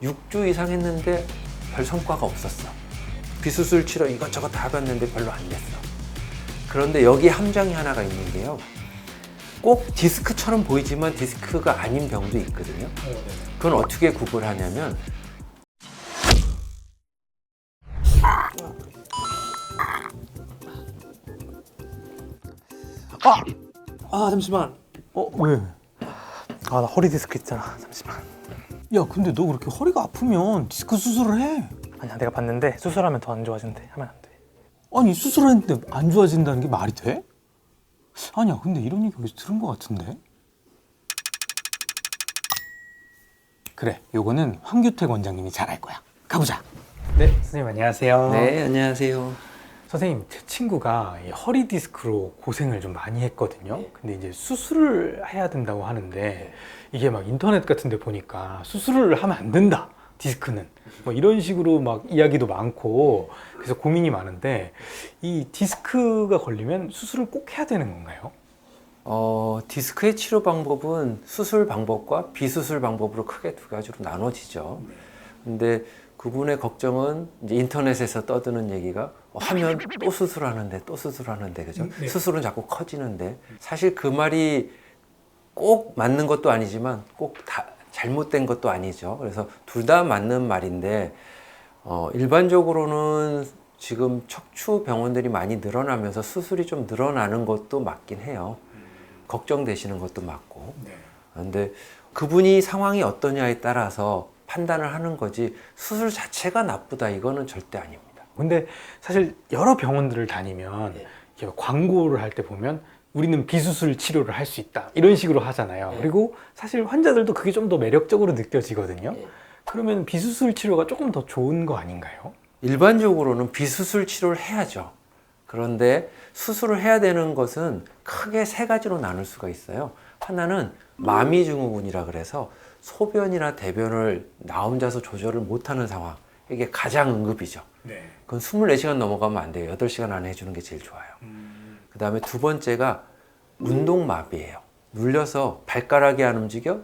6주 이상 했는데 별 성과가 없었어. 비수술 치료 이것저것 다 해봤는데 별로 안 됐어. 그런데 여기 함정이 하나가 있는 게요. 꼭 디스크처럼 보이지만 디스크가 아닌 병도 있거든요. 그건 어떻게 구분하냐면 잠시만. 왜? 나 허리 디스크 있잖아. 잠시만. 야, 근데 너 그렇게 허리가 아프면 디스크 수술을 해. 아니야, 내가 봤는데 수술하면 더 안 좋아진대. 하면 안 돼. 아니, 수술했는데 안 좋아진다는 게 말이 돼? 아니야, 근데 이런 얘기 어디서 들은 것 같은데? 그래, 요거는 황규택 원장님이 잘 알 거야. 가보자. 네, 선생님 안녕하세요. 네, 안녕하세요. 선생님, 제 친구가 이 허리 디스크로 고생을 좀 많이 했거든요. 근데 이제 수술을 해야 된다고 하는데 이게 막 인터넷 같은 데 보니까 수술을 하면 안 된다. 디스크는. 뭐 이런 식으로 막 이야기도 많고 그래서 고민이 많은데 이 디스크가 걸리면 수술을 꼭 해야 되는 건가요? 디스크의 치료 방법은 수술 방법과 비수술 방법으로 크게 두 가지로 나눠지죠. 근데 그분의 걱정은 이제 인터넷에서 떠드는 얘기가 하면 또 수술하는데 또 수술하는데 그죠? 수술은 자꾸 커지는데 사실 그 말이 꼭 맞는 것도 아니지만 꼭 다 잘못된 것도 아니죠. 그래서 둘 다 맞는 말인데 일반적으로는 지금 척추 병원들이 많이 늘어나면서 수술이 좀 늘어나는 것도 맞긴 해요. 걱정되시는 것도 맞고. 그런데 그분이 상황이 어떠냐에 따라서 판단을 하는 거지 수술 자체가 나쁘다 이거는 절대 아닙니다. 근데 사실 여러 병원들을 다니면 이렇게 광고를 할 때 보면 우리는 비수술 치료를 할 수 있다 이런 식으로 하잖아요. 그리고 사실 환자들도 그게 좀 더 매력적으로 느껴지거든요. 그러면 비수술 치료가 조금 더 좋은 거 아닌가요? 일반적으로는 비수술 치료를 해야죠. 그런데 수술을 해야 되는 것은 크게 세 가지로 나눌 수가 있어요. 하나는 마미증후군이라 그래서 소변이나 대변을 나 혼자서 조절을 못하는 상황. 이게 가장 응급이죠. 그건 24시간 넘어가면 안 돼요. 8시간 안에 해주는 게 제일 좋아요. 그 다음에 두 번째가 운동마비예요. 눌려서 발가락이 안 움직여,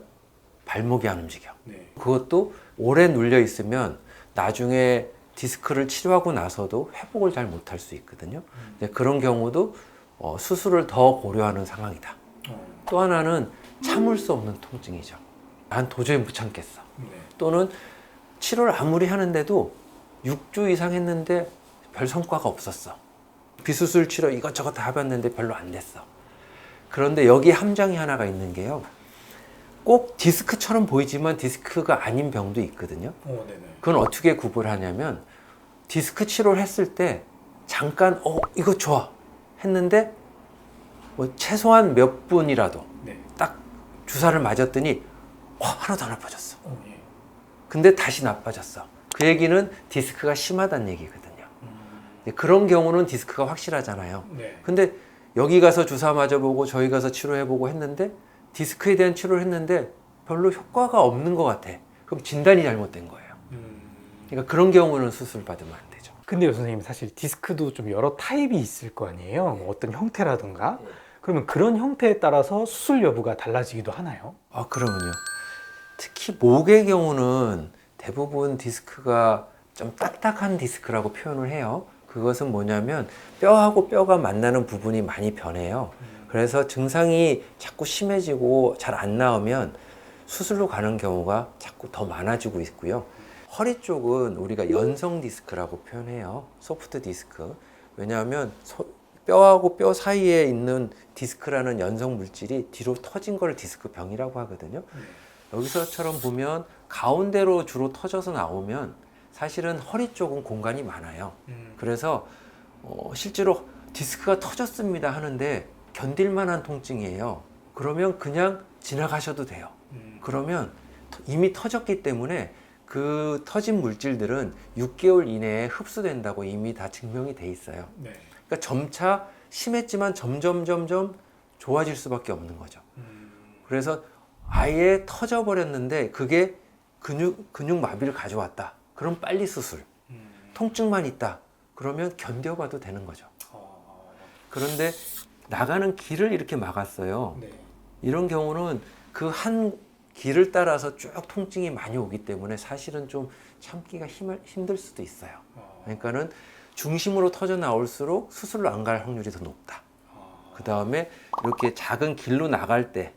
발목이 안 움직여. 그것도 오래 눌려 있으면 나중에 디스크를 치료하고 나서도 회복을 잘 못할 수 있거든요. 그런 경우도 수술을 더 고려하는 상황이다. 또 하나는 참을 수 없는 통증이죠. 난 도저히 못 참겠어. 또는 치료를 아무리 하는데도 6주 이상 했는데 별 성과가 없었어. 비수술 치료 이것저것 다 해봤는데 별로 안 됐어. 그런데 여기 함정이 하나가 있는 게요. 꼭 디스크처럼 보이지만 디스크가 아닌 병도 있거든요. 그건 어떻게 구분하냐면 디스크 치료를 했을 때 잠깐 이거 좋아 했는데 뭐 최소한 몇 분이라도 딱 주사를 맞았더니 하나도 안 아파졌어. 근데 다시 나빠졌어. 그 얘기는 디스크가 심하다는 얘기거든요. 그런 경우는 디스크가 확실하잖아요. 근데 여기 가서 주사 맞아보고 저희 가서 치료해보고 했는데 디스크에 대한 치료를 했는데 별로 효과가 없는 것 같아. 그럼 진단이 잘못된 거예요. 그러니까 그런 경우는 수술 받으면 안 되죠. 근데요, 선생님, 사실 디스크도 좀 여러 타입이 있을 거 아니에요? 뭐 어떤 형태라든가. 그러면 그런 형태에 따라서 수술 여부가 달라지기도 하나요? 그러면요. 특히 목의 경우는 대부분 디스크가 좀 딱딱한 디스크라고 표현을 해요. 그것은 뭐냐면 뼈하고 뼈가 만나는 부분이 많이 변해요. 그래서 증상이 자꾸 심해지고 잘 안 나오면 수술로 가는 경우가 자꾸 더 많아지고 있고요. 허리 쪽은 우리가 연성 디스크라고 표현해요. 소프트 디스크. 왜냐하면 뼈하고 뼈 사이에 있는 디스크라는 연성 물질이 뒤로 터진 걸 디스크 병이라고 하거든요. 여기서처럼 보면 가운데로 주로 터져서 나오면 사실은 허리 쪽은 공간이 많아요. 그래서 실제로 디스크가 터졌습니다 하는데 견딜 만한 통증이에요. 그러면 그냥 지나가셔도 돼요. 그러면 이미 터졌기 때문에 그 터진 물질들은 6개월 이내에 흡수된다고 이미 다 증명이 돼 있어요. 그러니까 점차 심했지만 점점 좋아질 수밖에 없는 거죠. 그래서 아예 터져버렸는데 그게 근육 마비를 가져왔다. 그럼 빨리 수술. 통증만 있다. 그러면 견뎌봐도 되는 거죠. 그런데 나가는 길을 이렇게 막았어요. 이런 경우는 그 한 길을 따라서 쭉 통증이 많이 오기 때문에 사실은 좀 참기가 힘들 수도 있어요. 그러니까는 중심으로 터져 나올수록 수술로 안 갈 확률이 더 높다. 그 다음에 이렇게 작은 길로 나갈 때,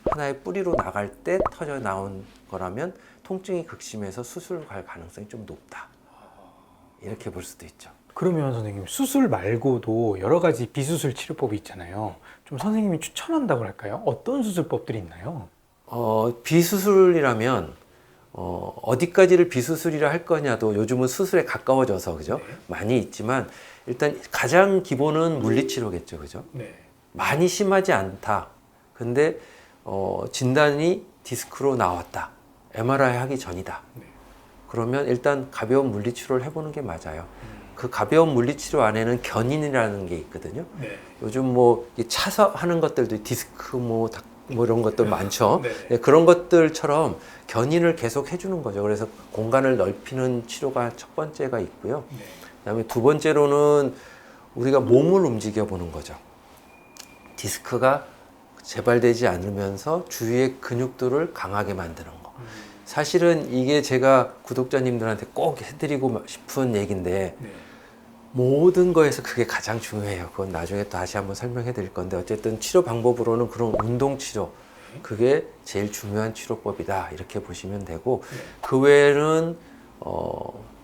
하나의 뿌리로 나갈 때 터져 나온 거라면 통증이 극심해서 수술 갈 가능성이 좀 높다. 이렇게 볼 수도 있죠. 그러면 선생님 수술 말고도 여러 가지 비수술 치료법이 있잖아요. 좀 선생님이 추천한다고 할까요? 어떤 수술법들이 있나요? 비수술이라면 어디까지를 비수술이라 할 거냐도 요즘은 수술에 가까워져서 그죠? 네. 많이 있지만 일단 가장 기본은 물리치료겠죠, 그죠? 네. 많이 심하지 않다. 근데 진단이 디스크로 나왔다. MRI 하기 전이다. 네. 그러면 일단 가벼운 물리치료를 해보는 게 맞아요. 그 가벼운 물리치료 안에는 견인이라는 게 있거든요. 네. 요즘 뭐 차서 하는 것들도 디스크 뭐 이런 것들 많죠. 네. 네, 그런 것들처럼 견인을 계속 해주는 거죠. 그래서 공간을 넓히는 치료가 첫 번째가 있고요. 네. 그다음에 두 번째로는 우리가 몸을 움직여 보는 거죠. 디스크가 재발되지 않으면서 주위의 근육들을 강하게 만드는 거. 사실은 이게 제가 구독자님들한테 꼭 해드리고 싶은 얘기인데 네. 모든 거에서 그게 가장 중요해요. 그건 나중에 또 다시 한번 설명해 드릴 건데 어쨌든 치료 방법으로는 그런 운동 치료 그게 제일 중요한 치료법이다 이렇게 보시면 되고 그 외에는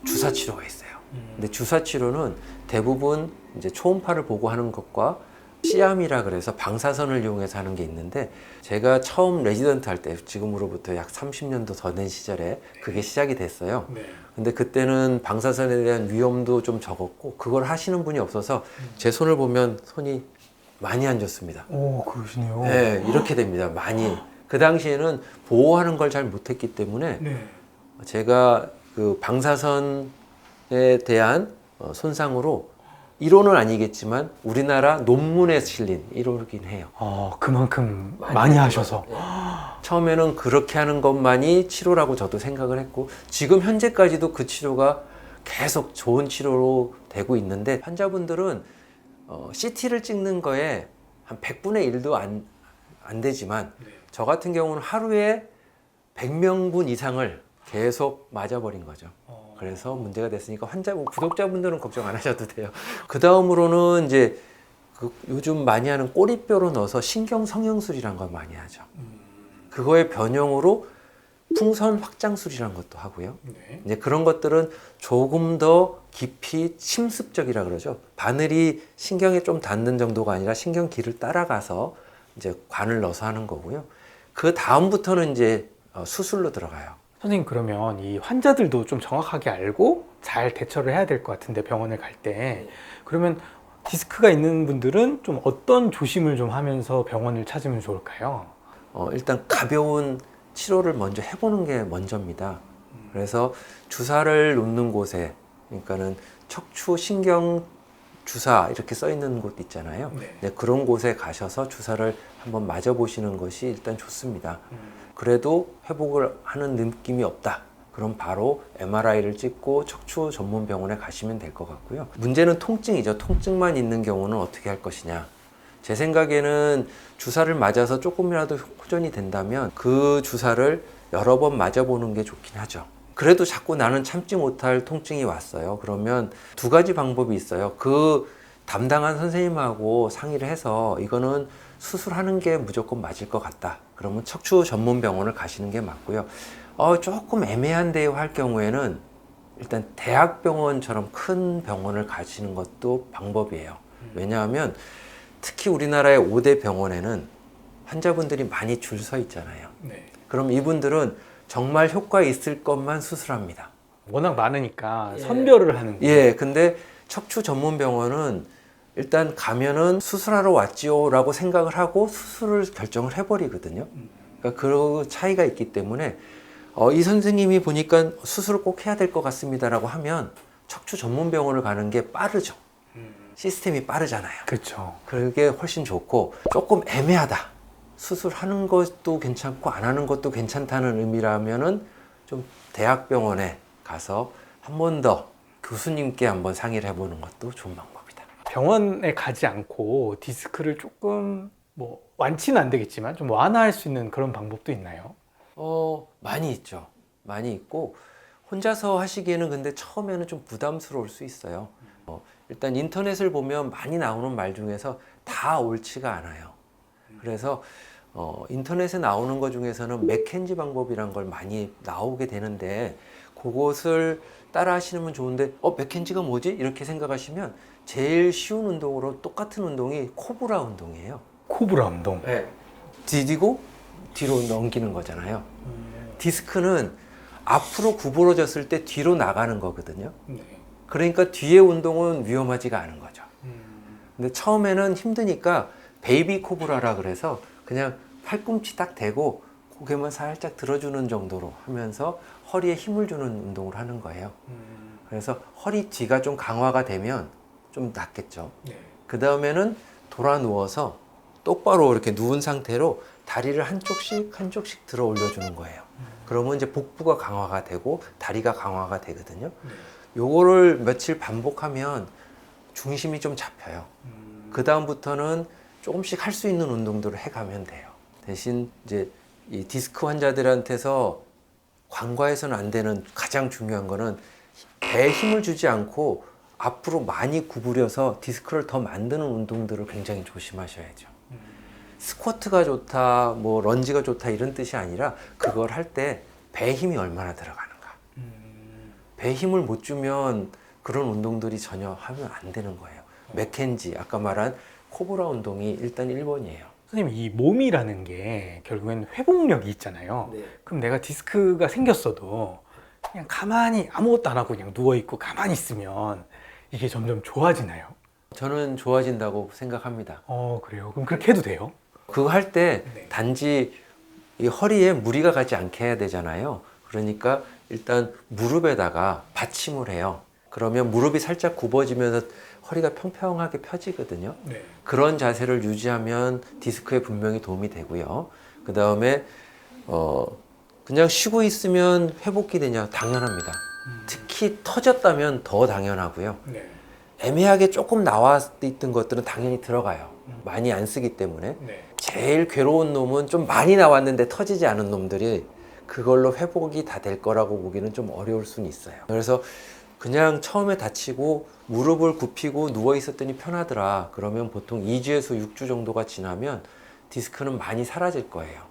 주사 치료가 있어요. 근데 주사 치료는 대부분 이제 초음파를 보고 하는 것과 씨암이라 그래서 방사선을 이용해서 하는 게 있는데 제가 처음 레지던트 할 때 지금으로부터 약 30년도 더 된 시절에 그게 시작이 됐어요. 네. 근데 그때는 방사선에 대한 위험도 좀 적었고 그걸 하시는 분이 없어서 제 손을 보면 손이 많이 안 좋습니다. 오, 그러시네요. 네, 이렇게 됩니다. 많이. 그 당시에는 보호하는 걸 잘 못했기 때문에 네. 제가 그 방사선에 대한 손상으로 이론은 아니겠지만 우리나라 논문에 실린 이론이긴 해요. 그만큼 많이 하셔서. 처음에는 그렇게 하는 것만이 치료라고 저도 생각을 했고 지금 현재까지도 그 치료가 계속 좋은 치료로 되고 있는데 환자분들은 CT를 찍는 거에 한 100분의 1도 안 되지만 저 같은 경우는 하루에 100명분 이상을 계속 맞아버린 거죠. 그래서 문제가 됐으니까 구독자분들은 걱정 안 하셔도 돼요. 그 다음으로는 이제 요즘 많이 하는 꼬리뼈로 넣어서 신경 성형술이란 걸 많이 하죠. 그거의 변형으로 풍선 확장술이라는 것도 하고요. 네. 이제 그런 것들은 조금 더 깊이 침습적이라 그러죠. 바늘이 신경에 좀 닿는 정도가 아니라 신경길을 따라가서 이제 관을 넣어서 하는 거고요. 그 다음부터는 이제 수술로 들어가요. 선생님 그러면 이 환자들도 좀 정확하게 알고 잘 대처를 해야 될 것 같은데 병원을 갈 때 그러면 디스크가 있는 분들은 좀 어떤 조심을 좀 하면서 병원을 찾으면 좋을까요? 일단 가벼운 치료를 먼저 해보는 게 먼저입니다. 그래서 주사를 놓는 곳에 그러니까는 척추 신경 주사 이렇게 써 있는 곳 있잖아요. 네, 그런 곳에 가셔서 주사를 한번 맞아 보시는 것이 일단 좋습니다. 그래도 회복을 하는 느낌이 없다. 그럼 바로 MRI를 찍고 척추 전문 병원에 가시면 될 것 같고요. 문제는 통증이죠. 통증만 있는 경우는 어떻게 할 것이냐. 제 생각에는 주사를 맞아서 조금이라도 호전이 된다면 그 주사를 여러 번 맞아보는 게 좋긴 하죠. 그래도 자꾸 나는 참지 못할 통증이 왔어요. 그러면 두 가지 방법이 있어요. 그 담당한 선생님하고 상의를 해서 이거는 수술하는 게 무조건 맞을 것 같다. 그러면 척추 전문 병원을 가시는 게 맞고요. 조금 애매한데요 할 경우에는 일단 대학병원처럼 큰 병원을 가시는 것도 방법이에요. 왜냐하면 특히 우리나라의 5대 병원에는 환자분들이 많이 줄 서 있잖아요. 네. 그럼 이분들은 정말 효과 있을 것만 수술합니다. 워낙 많으니까 선별을 하는 거예요. 예, 근데 척추 전문 병원은 일단 가면은 수술하러 왔지요 라고 생각을 하고 수술을 결정을 해버리거든요. 그러니까 그 차이가 있기 때문에 이 선생님이 보니까 수술을 꼭 해야 될 것 같습니다 라고 하면 척추 전문 병원을 가는 게 빠르죠. 시스템이 빠르잖아요. 그렇죠. 그게 훨씬 좋고 조금 애매하다. 수술하는 것도 괜찮고 안 하는 것도 괜찮다는 의미라면은 좀 대학병원에 가서 한 번 더 교수님께 한번 상의를 해보는 것도 좋은 방법이다. 병원에 가지 않고 디스크를 조금 뭐 완치는 안 되겠지만 좀 완화할 수 있는 그런 방법도 있나요? 많이 있죠. 많이 있고 혼자서 하시기에는 근데 처음에는 좀 부담스러울 수 있어요. 일단 인터넷을 보면 많이 나오는 말 중에서 다 옳지가 않아요. 그래서 인터넷에 나오는 것 중에서는 맥켄지 방법이란 걸 많이 나오게 되는데 그것을 따라 하시면 좋은데 맥켄지가 뭐지? 이렇게 생각하시면 제일 쉬운 운동으로 똑같은 운동이 코브라 운동이에요. 코브라 운동. 네. 디디고 뒤로 넘기는 거잖아요. 디스크는 앞으로 구부러졌을 때 뒤로 나가는 거거든요. 그러니까 뒤의 운동은 위험하지가 않은 거죠. 근데 처음에는 힘드니까 베이비 코브라라 그래서 그냥 팔꿈치 딱 대고 고개만 살짝 들어주는 정도로 하면서 허리에 힘을 주는 운동을 하는 거예요. 그래서 허리 뒤가 좀 강화가 되면 좀 낫겠죠. 그 다음에는 돌아 누워서 똑바로 이렇게 누운 상태로 다리를 한쪽씩 들어 올려주는 거예요. 그러면 이제 복부가 강화가 되고 다리가 강화가 되거든요. 요거를 며칠 반복하면 중심이 좀 잡혀요. 그 다음부터는 조금씩 할 수 있는 운동들을 해가면 돼요. 대신 이제 이 디스크 환자들한테서 관과해서는 안 되는 가장 중요한 거는 배에 힘을 주지 않고 앞으로 많이 구부려서 디스크를 더 만드는 운동들을 굉장히 조심하셔야죠. 스쿼트가 좋다, 뭐 런지가 좋다 이런 뜻이 아니라 그걸 할 때 배에 힘이 얼마나 들어가는가. 배에 힘을 못 주면 그런 운동들이 전혀 하면 안 되는 거예요. 맥켄지, 아까 말한 코브라 운동이 일단 1번이에요. 선생님, 이 몸이라는 게 결국엔 회복력이 있잖아요. 그럼 내가 디스크가 생겼어도 그냥 가만히 아무것도 안 하고 그냥 누워있고 가만히 있으면 이게 점점 좋아지나요? 저는 좋아진다고 생각합니다. 그래요? 그럼 그렇게 해도 돼요? 그거 할 때 단지 이 허리에 무리가 가지 않게 해야 되잖아요. 그러니까 일단 무릎에다가 받침을 해요. 그러면 무릎이 살짝 굽어지면서 허리가 평평하게 펴지거든요. 그런 자세를 유지하면 디스크에 분명히 도움이 되고요. 그 다음에 그냥 쉬고 있으면 회복이 되냐? 당연합니다. 특히 터졌다면 더 당연하고요. 애매하게 조금 나와 있던 것들은 당연히 들어가요. 많이 안 쓰기 때문에. 제일 괴로운 놈은 좀 많이 나왔는데 터지지 않은 놈들이 그걸로 회복이 다 될 거라고 보기는 좀 어려울 수는 있어요. 그래서 그냥 처음에 다치고 무릎을 굽히고 누워 있었더니 편하더라. 그러면 보통 2주에서 6주 정도가 지나면 디스크는 많이 사라질 거예요.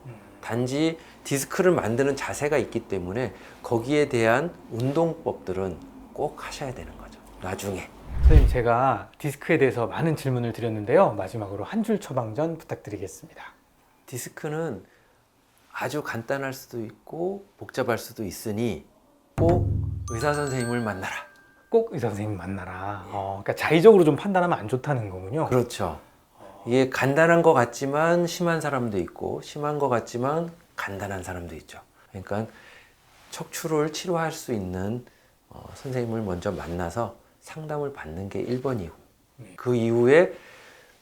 단지 디스크를 만드는 자세가 있기 때문에 거기에 대한 운동법들은 꼭 하셔야 되는 거죠. 나중에. 선생님, 제가 디스크에 대해서 많은 질문을 드렸는데요. 마지막으로 한 줄 처방전 부탁드리겠습니다. 디스크는 아주 간단할 수도 있고 복잡할 수도 있으니 꼭 의사 선생님을 만나라. 꼭 의사 선생님 만나라. 그러니까 자의적으로 좀 판단하면 안 좋다는 거군요. 그렇죠. 이게 간단한 것 같지만 심한 사람도 있고 심한 것 같지만 간단한 사람도 있죠. 그러니까 척추를 치료할 수 있는 선생님을 먼저 만나서 상담을 받는 게 1번이고 그 이후에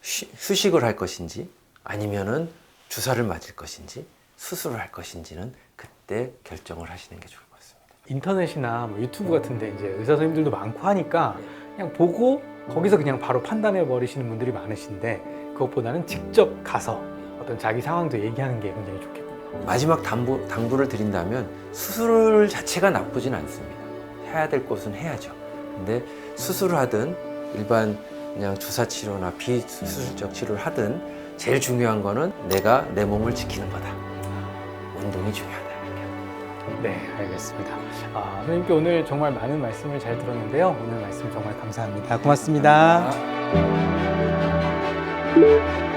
휴식을 할 것인지 아니면은 주사를 맞을 것인지 수술을 할 것인지는 그때 결정을 하시는 게 좋을 것 같습니다. 인터넷이나 뭐 유튜브 같은데 이제 의사 선생님들도 많고 하니까 그냥 보고 거기서 그냥 바로 판단해 버리시는 분들이 많으신데 그것보다는 직접 가서 어떤 자기 상황도 얘기하는 게 굉장히 좋겠군요. 마지막 당부를 드린다면 수술 자체가 나쁘진 않습니다. 해야 될 것은 해야죠. 근데 수술을 하든 일반 그냥 주사 치료나 비수술적 치료를 하든 제일 중요한 거는 내가 내 몸을 지키는 거다. 운동이 중요하다. 네, 알겠습니다. 선생님께 오늘 정말 많은 말씀을 잘 들었는데요. 오늘 말씀 정말 감사합니다. 고맙습니다. 감사합니다.